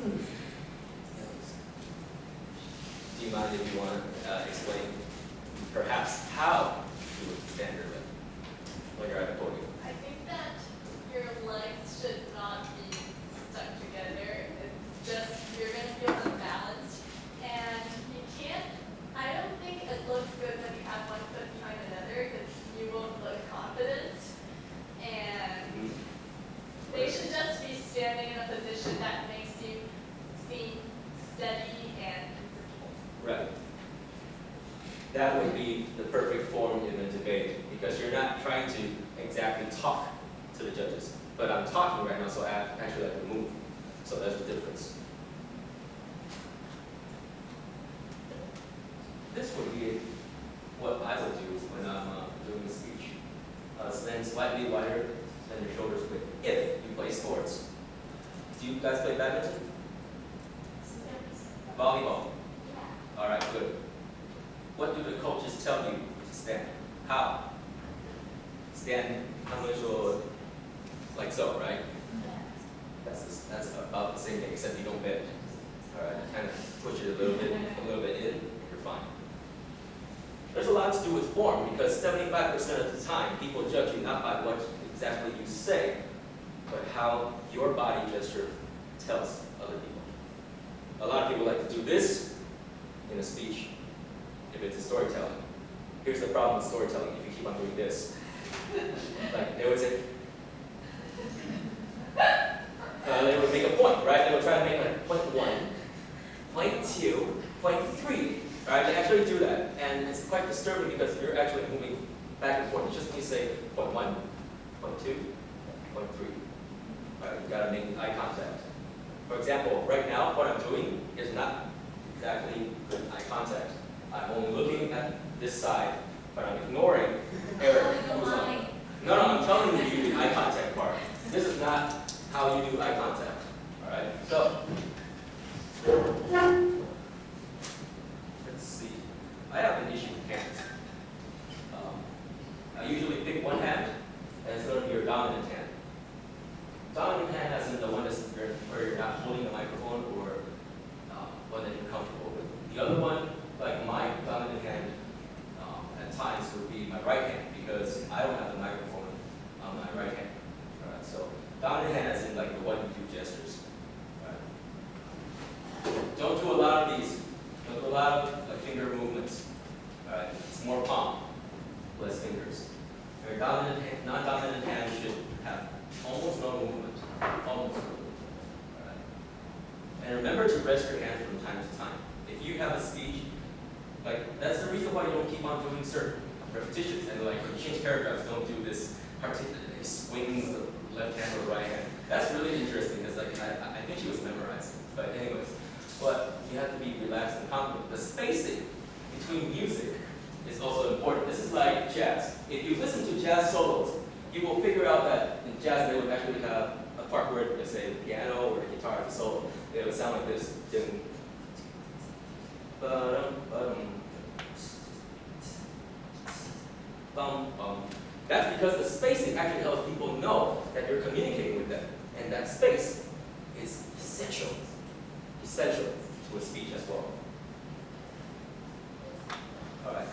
Do you mind if you want to explain perhaps how you would stand your leg when you're at the podium? I think that your legs should not be stuck together. It's just you're going to feel unbalanced. And you can't, I don't think it looks good when you have one foot behind another because you won't look confident. And they should just be standing in a position that makes you seem steady and comfortable. Right. That would be the perfect form in a debate because you're not trying to exactly talk to the judges. But I'm talking right now, so I actually have to move. So that's the difference. This would be what I would do when I'm doing a speech. Stand slightly wider than your shoulders width if you play sports. Do you guys play badminton? Volleyball? Yeah. All right, good. What do the coaches tell you to stand? How? Stand like so, right? That's about the same thing, except you don't bend. All right, kind of push it a little bit in, and you're fine. There's a lot to do with form because 75% of the time, people judge you not by what exactly you say, but how your body gesture tells other people. A lot of people like to do this in a speech if it's a storytelling. Here's the problem with storytelling if you keep on doing this. Like they would say, they would make a point, right? They would try to make like point 1, point 2, point 3. Right? They actually do that, and it's quite disturbing because you're actually moving back and forth. It's just when you say point 1, point 2, point 3. Right? You gotta make eye contact. For example, right now what I'm doing is not exactly good eye contact. I'm only looking at this side, but I'm ignoring Eric. Who's on. No, I'm telling you the eye contact part. This is not how you do eye contact. All right. So. I have an issue with hands. I usually pick one hand, and it's going to be your dominant hand. Dominant hand as in the one where you're not holding the microphone or one that you're comfortable with. The other one, like my dominant hand, at times would be my right hand because I don't have the microphone on my right hand. All right, so dominant hand as in like the one you do gestures. All right. Don't do a lot of these. Don't do a lot of finger movements. All right, it's more palm, less fingers. Your dominant hand, non-dominant hand should have almost no movement. Almost no movement. All right. And remember to rest your hand from time to time. If you have a speech, like that's the reason why you don't keep on doing certain repetitions. And like when you change paragraphs, don't do this particular swings the left hand or right hand. That's really interesting because like I think she was memorizing. But anyways, but you have to be relaxed and confident. The spacing between music is also important. This is like jazz. If you listen to jazz solos, you will figure out that in jazz they would actually have a part where they say the piano or the guitar as a solo. It would sound like this. That's because the spacing actually helps people know that you're communicating with them. And that space is essential to a speech as well. All right.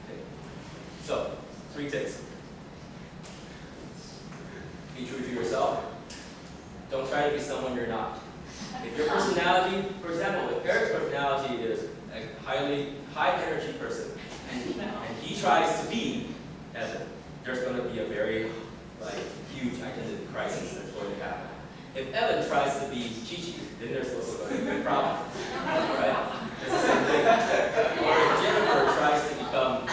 Okay. So, 3 takes. Be true to yourself. Don't try to be someone you're not. If your personality, for example, if Eric's personality is a high energy person, and he tries to be Evan, there's going to be a very huge identity crisis that's going to happen. If Evan tries to be Chi-Chi, then there's also going to be a problem. Right? It's the same thing. Or if Jennifer tries to become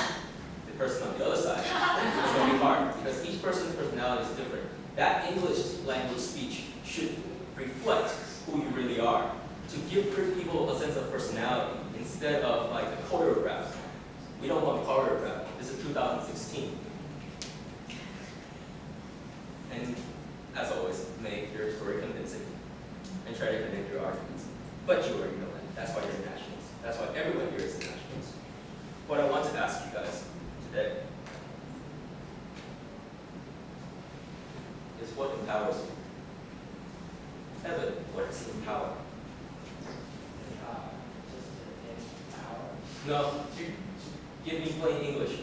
the person on the other side, it's going to be hard because each person's personality is different. That English language speech should reflect who you really are, to give people a sense of personality instead of like a choreograph. We don't want choreograph. This is 2016. And as always, make your story convincing and try to connect your arguments. But you already know that. That's why you're nationals. That's why everyone here is nationals. What I want to ask you guys today is what empowers you. Evan, what is empower? Just to empower. No, give me plain English.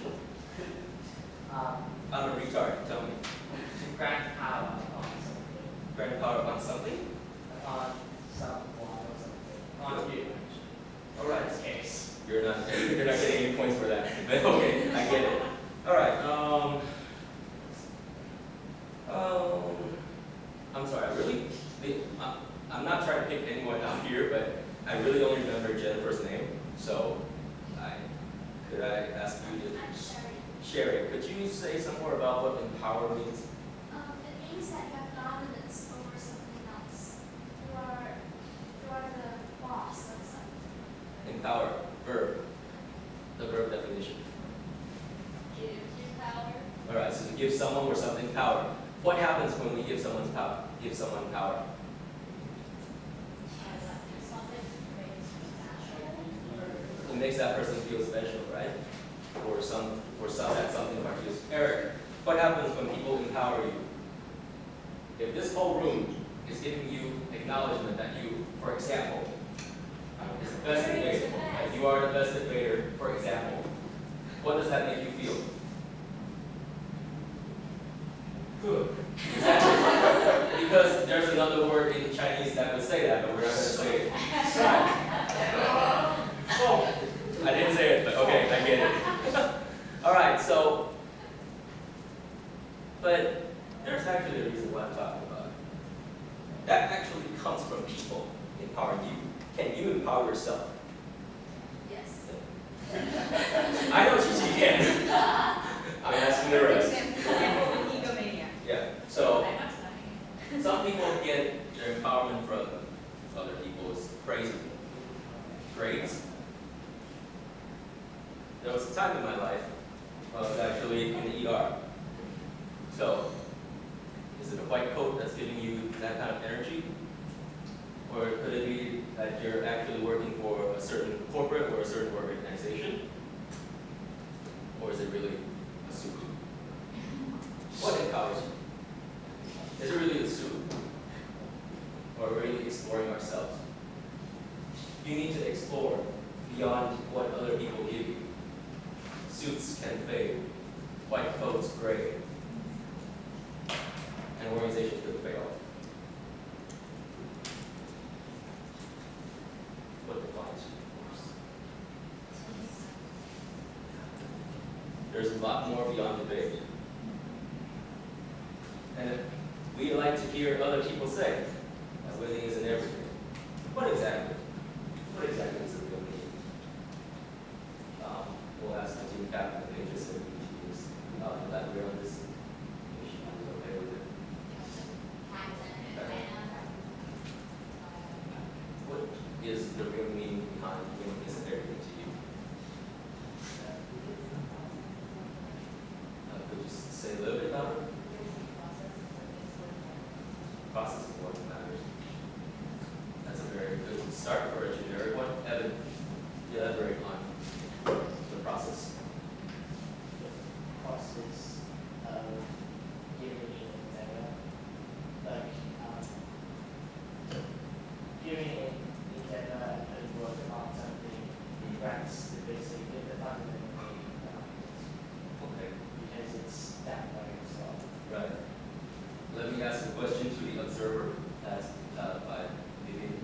Um, I'm a retard, tell me. to grant power on something. Grant power on something? On someone or something. On you. All right. In this case. You're not getting any points for that. But okay, I get it. All right. I'm sorry. I'm not trying to pick anyone out here, but I really only remember Jennifer's name. So, could I ask you to I'm Sherry. Sherry? Could you say some more about what empower means? It means that you have dominance over something else. You are the boss of something. Empower, verb. The verb definition. Give you power. All right. So to give someone or something power. What happens when we give someone power? Give someone power. It makes that person feel special, right? Or that's something about you. Eric, what happens when people empower you? If this whole room is giving you acknowledgement that you, for example, is the best debater, that you are the best debater, for example, what does that make you feel? Good. Exactly. Because there's another word in Chinese that would say that, but we're not going to say it. Oh, I didn't say it, but okay, I get it. All right, so, but there's actually a reason why I'm talking about it. That actually comes from people empowering you. Can you empower yourself? Yes. I know she can. I'm asking the rest. Yeah, so some people get their empowerment from other people's praise, grades. There was a time in my life I was actually in the ER. So, is it a white coat that's giving you that kind of energy? Or could it be that you're actually working for a certain corporate or a certain organization? Or is it really a suit? What empowers you? Is it really the suit? Or really exploring ourselves? You need to explore beyond what other people give you. Suits can fade, white coats gray, and organizations could fail. What defines you? There's a lot more beyond debate. And we like to hear other people say that winning isn't everything. What exactly? What exactly is the real meaning? We'll ask the team captain of HSNU to elaborate on this if she is okay with it. What is the real meaning behind winning isn't everything to you? Could you say a little bit about it? Process of what matters. That's a very good start for a generic one. Evan, elaborate on the process. The process of giving data, like giving data and work on something, that's the basic, the fundamental thing Okay. because it's that by itself. Right. Let me ask a question to the observer, asked by Vivian.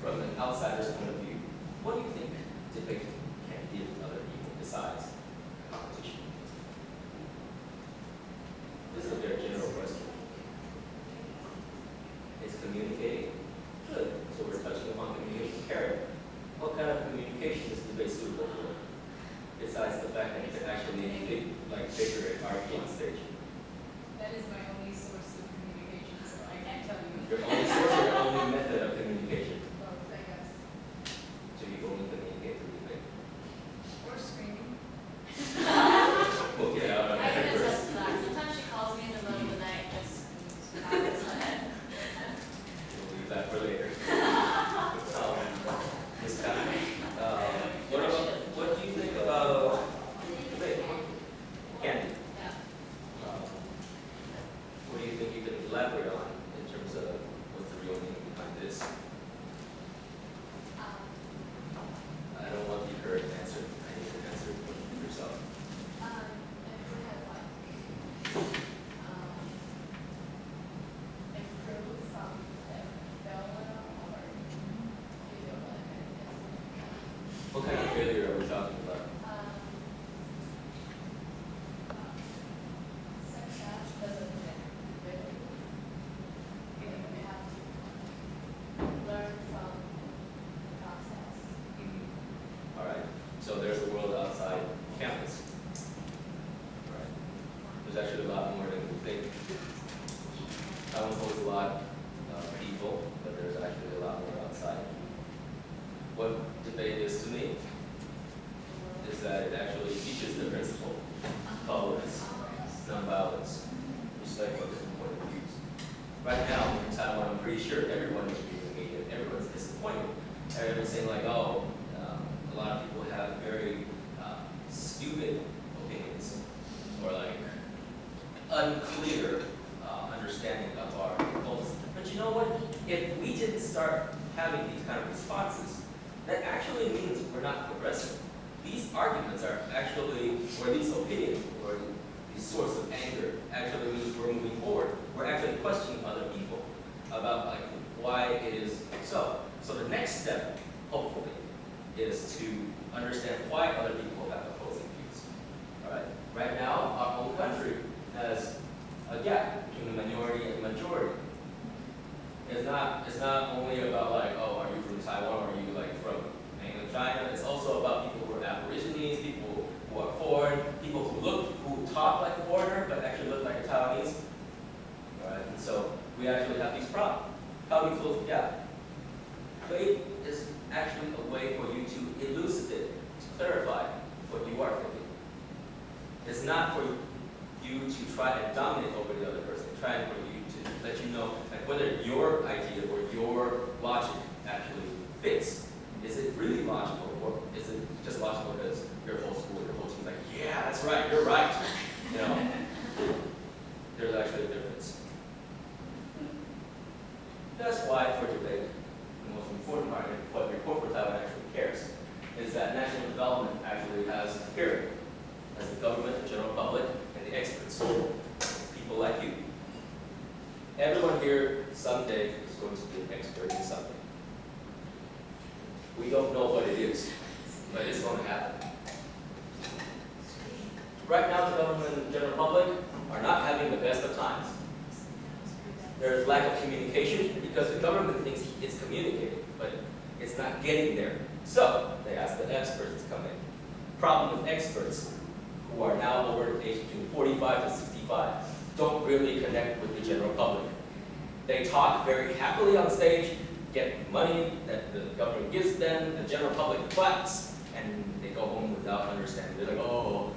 From an outsider's point of view, what do you think debate can give other people besides competition? This is a very general question. It's communicating. Good. So we're touching upon communication. Karen, what kind of communication is debate suitable for? Besides the fact that you can actually figure it argue on stage. That is my only source of communication, so I can't tell you. Your only source or your only method of communication? Both, I guess. So you only communicate through debate. Or screaming. We'll get out on I can that attest first. to that. Sometimes she calls me in the middle of the night just screams. We'll Taiwan holds a lot of people, but there's actually a lot more outside. What debate is to me is that it actually teaches the principle of tolerance, nonviolence, respect for different point of views. Right now in Taiwan, I'm pretty sure everyone is reading the media, everyone's disappointed. Everyone's saying like, oh, a lot of people have very stupid opinions or like unclear understanding of our goals. But you know what? If we didn't start having these kind of responses, that actually means we're not progressing. These arguments are actually, or these opinions, or these source of anger, actually means we're moving forward. We're actually questioning other people about like why it is so. So the next step, hopefully, is to understand why other people have opposing views. All right. Right now, our whole country has a gap between the minority and the majority. It's not only about like, oh, are you from Taiwan or are you like from mainland China? It's also about people who are Aborigines, people who are foreign, people who talk like a foreigner but actually look like a Taiwanese. All right. And so we actually have these problems. How do we close the gap? Faith is actually a way for you to elucidate, to clarify what you are thinking. It's not for you to try and dominate over the other person. It's trying for you to let you know like whether your idea or your logic actually fits. Is it really logical, or is it just logical because your whole school, your whole team's like, yeah, that's right, you're right. You know, there's actually a difference. That's why for debate, the most important part, and what Report for Taiwan actually cares, is that national development actually has a hearing, as the government, the general public, and the experts, people like you. Everyone here someday is going to be an expert in something. We don't know what it is, but it's going to happen. Right now, the government and the general public are not having the best of times. There is lack of communication because the government thinks it's communicating, but it's not getting there. So they ask the experts to come in. Problem with experts who are now over the age between 45 to 65 don't really connect with the general public. They talk very happily on stage, get money that the government gives them, the general public claps, and they go home without understanding. They're like, oh,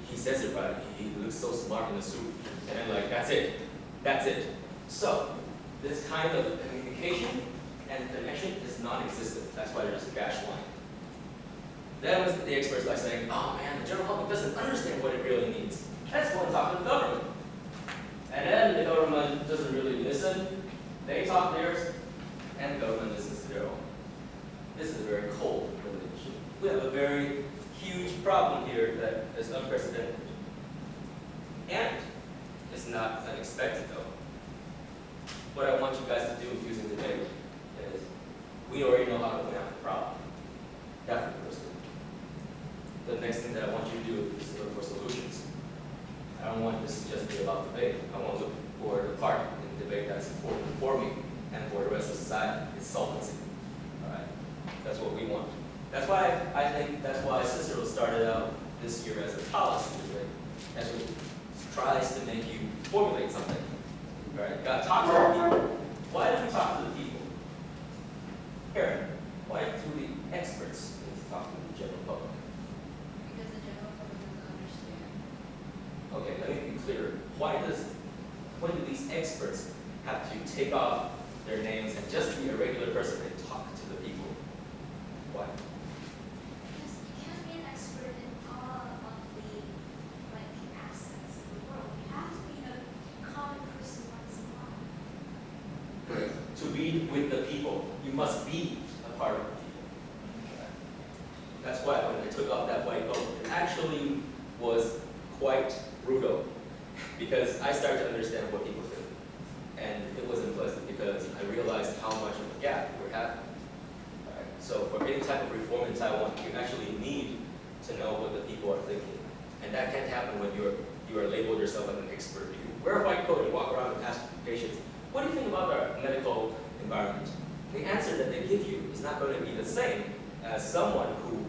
he says it right, he looks so smart in the suit. And then like, that's it. So, this kind of communication and connection is non-existent. That's why there's a cash line. Then the experts like saying, oh man, the general public doesn't understand what it really means. Let's go and talk to the government. And then the government doesn't really listen. They talk theirs, and the government listens to their own. This is a very cold relationship. We have a very huge problem here that is unprecedented. And it's not unexpected though. What I want you guys to do using the debate is, we already know how to point out the problem. That's the first thing. The next thing that I want you to do is look for solutions. I don't want this to just be about debate. I want to look for the part in the debate that's important for me and for the rest of society. It's solvency. All right? That's what we want. That's why I think that's why Cicero started out this year as a policy debate, as it tries to make you formulate something. All right? Got to talk to the people. Why do we talk to the people? Karen, why do the experts need to talk to the general public? Because the general public doesn't understand. Okay, let me be clear. When do these experts have to take off their names and just be a regular person and talk to the people? Why? Because you can't be an expert in all of the aspects of the world. You have to be a common person once in a while. To be with the people, you must be a part of the people. That's why when I took off that white coat, it actually was quite brutal because I started to understand what people think. And it was unpleasant because I realized how much of a gap we're having. Right? So for any type of reform in Taiwan, you actually need to know what the people are thinking. And that can't happen when you are labeled yourself as an expert. You wear a white coat and walk around and ask patients, what do you think about our medical environment? The answer that they give you is not going to be the same as someone who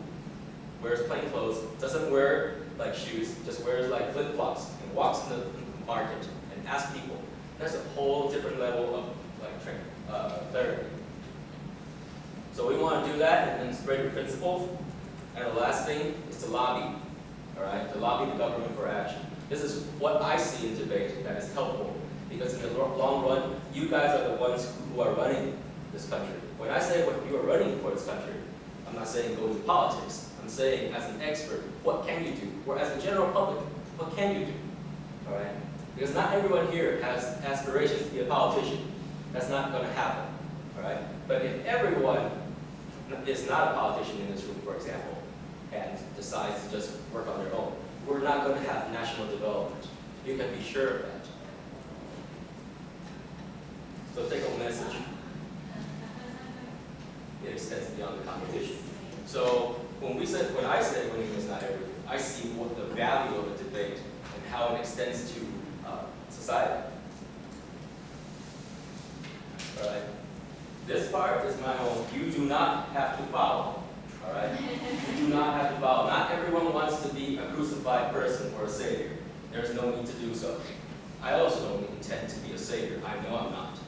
wears plain clothes, doesn't wear like shoes, just wears like flip-flops and walks in the market and asks people, whole different level of clarity. So we want to do that and then spread your principles. And the last thing is to lobby, all right? To lobby the government for action. This is what I see in debate that is helpful, because in the long run, you guys are the ones who are running this country. When I say what you are running for this country, I'm not saying go into politics. I'm saying as an expert, what can you do? Or as a general public, what can you do? All right? Because not everyone here has aspirations to be a politician. That's not going to happen. All right? But if everyone is not a politician in this room, for example, and decides to just work on their own, we're not going to have national development. You can be sure of that. So take home message. It extends beyond the competition. So when I say winning is not everything, I see what the value of a debate and how it extends to society. All right. This part is my own. You do not have to follow. All right. You do not have to follow. Not everyone wants to be a crucified person or a savior. There's no need to do so. I also don't intend to be a savior. I know I'm not.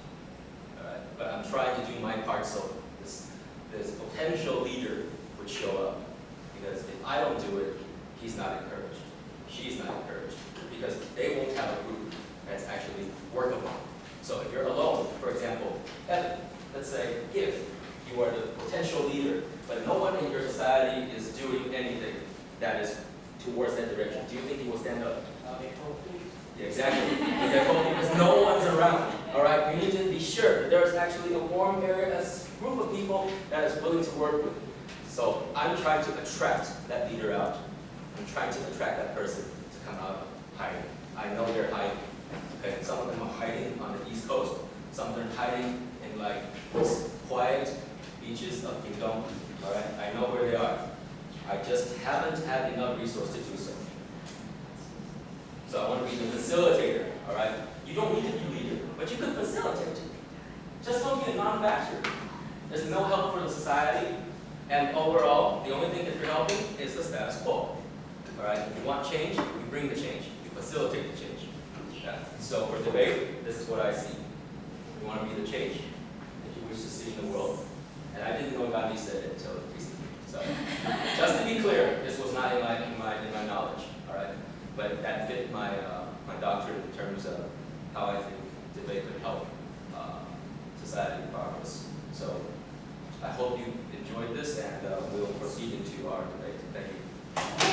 All right. But I'm trying to do my part so this potential leader would show up. Because if I don't do it, he's not encouraged. She's not encouraged. Because they won't have a group that's actually workable. So if you're alone, for example, Evan, let's say if you are the potential leader, but no one in your society is doing anything that is towards that direction, do you think he will stand up? Yeah, exactly. Because no one's around. All right, you need to be sure that there's actually a warm area, a group of people that is willing to work with. So I'm trying to attract that leader out. I'm trying to attract that person to come out hiding. I know they're hiding. Okay, some of them are hiding on the East Coast. Some of them are hiding in like quiet beaches of Kingdom. All right, I know where they are. I just haven't had enough resources to do so. So I want to be the facilitator. All right, you don't need to be leader, but you can facilitate. Just don't be a non-factor. There's no help for the society, and overall, the only thing that you're helping is the status quo. All right, if you want change, you bring the change. You facilitate the change. Yeah. So for debate, this is what I see. You want to be the change that you wish to see in the world. And I didn't know Gandhi said it until recently. So just to be clear, this was not in my knowledge. All right, but that fit my my doctorate in terms of how I think debate could help society progress. So I hope you enjoyed this, and we'll proceed into our debate. Thank you.